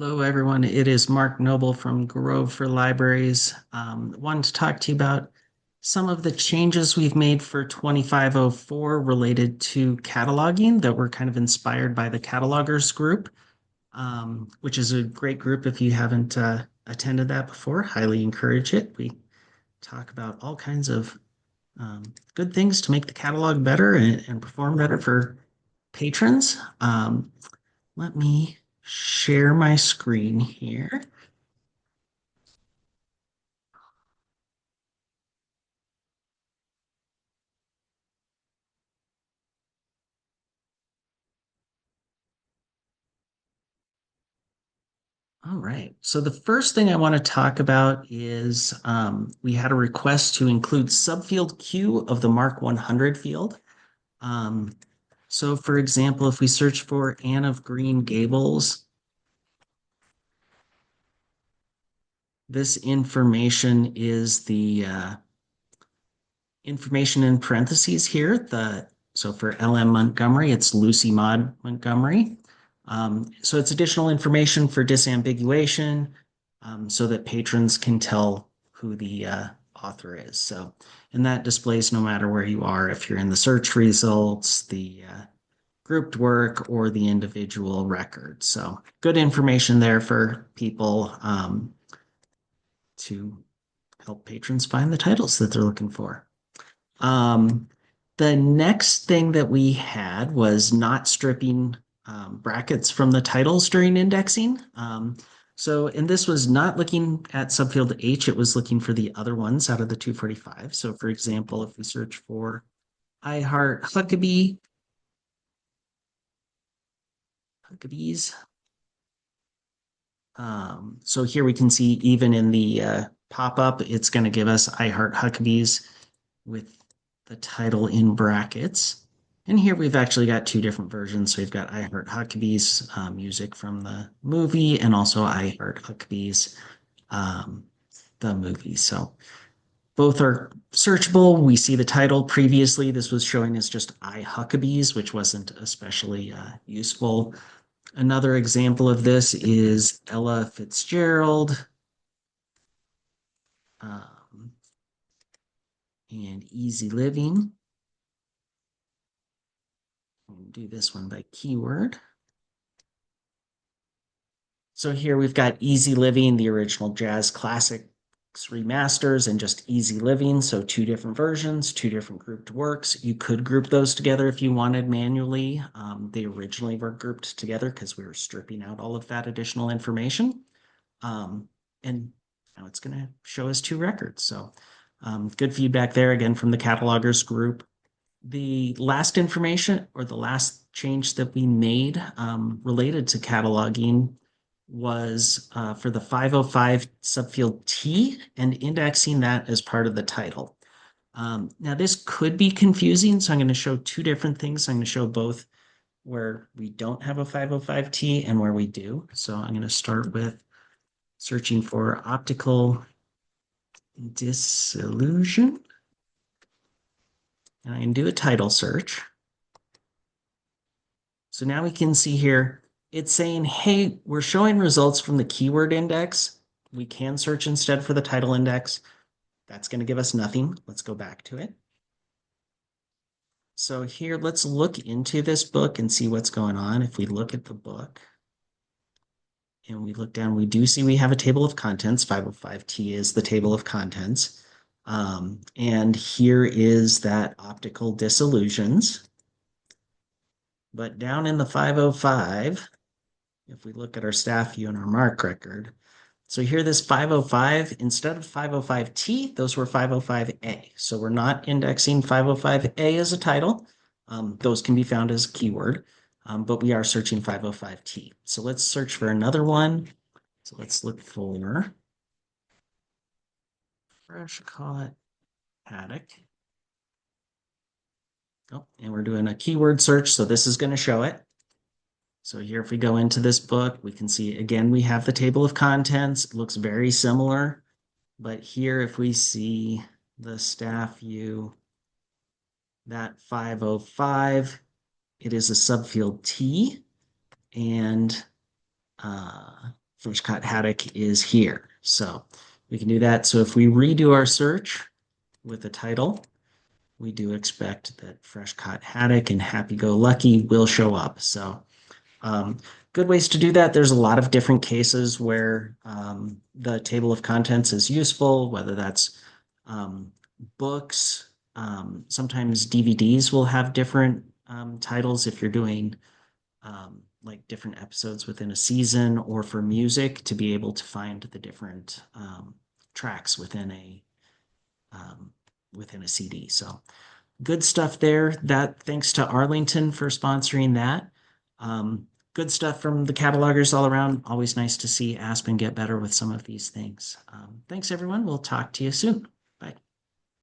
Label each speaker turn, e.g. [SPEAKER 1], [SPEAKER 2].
[SPEAKER 1] Hello, everyone. It is Mark Noble from Grove for Libraries. Wanted to talk to you about some of the changes we've made for 2504 related to cataloging that were kind of inspired by the catalogers group, which is a great group if you haven't attended that before. Highly encourage it. We talk about all kinds of good things to make the catalog better and perform better for patrons. Let me share my screen here. All right. So the first thing I want to talk about is we had a request to include subfield Q of the Mark 100 field. Um, so for example, if we search for Anne of Green Gables, this information is the information in parentheses here. So for LM Montgomery, it's Lucy Maud Montgomery. So it's additional information for disambiguation, so that patrons can tell who the author is. So, and that displays no matter where you are, if you're in the search results, the grouped work, or the individual record. So good information there for people to help patrons find the titles that they're looking for. Um, the next thing that we had was not stripping brackets from the titles during indexing. And this was not looking at subfield H, it was looking for the other ones out of the 245. So for example, if we search for I Heart Huckabees. So here we can see even in the pop-up, it's going to give us I Heart Huckabees with the title in brackets. And here we've actually got two different versions. So we've got I Heart Huckabees music from the movie, and also I Heart Huckabees, um, the movie. So both are searchable. We see the title previously. This was showing us just I Huckabees, which wasn't especially useful. Another example of this is Ella Fitzgerald um, and Easy Living. We'll do this one by keyword. So here we've got Easy Living, the original jazz classics remasters, and just Easy Living. So two different versions, two different grouped works. You could group those together if you wanted manually. They originally were grouped together because we were stripping out all of that additional information. And now it's going to show us two records. So good feedback there again from the catalogers group. The last information, or the last change that we made related to cataloging, was for the 505 subfield T and indexing that as part of the title. Now this could be confusing, so I'm going to show two different things. I'm going to show both where we don't have a 505T and where we do. So I'm going to start with searching for optical disillusion. And I can do a title search. So now we can see here, it's saying, hey, we're showing results from the keyword index. We can search instead for the title index. That's going to give us nothing. Let's go back to it. So here, let's look into this book and see what's going on. If we look at the book and we look down, we do see we have a table of contents. 505T is the table of contents. And here is that optical disillusions. But down in the 505, if we look at our staff view and our mark record, so here this 505, instead of 505T, those were 505A. So we're not indexing 505A as a title. Those can be found as a keyword, but we are searching 505T. So let's search for another one. So let's look for Freshcott Haddock. Oh, and we're doing a keyword search, so this is going to show it. So here, if we go into this book, we can see, again, we have the table of contents. It looks very similar. But here, if we see the staff view, that 505, it is a subfield T. And Freshcott Haddock is here. So we can do that. So if we redo our search with the title, we do expect that Freshcott Haddock and Happy Go Lucky will show up. So um, good ways to do that. There's a lot of different cases where the table of contents is useful, whether that's books. Sometimes DVDs will have different titles if you're doing like different episodes within a season, or for music to be able to find the different tracks um, within a CD. So good stuff there. That thanks to Arlington for sponsoring that. Good stuff from the catalogers all around. Always nice to see Aspen get better with some of these things. Thanks, everyone. We'll talk to you soon.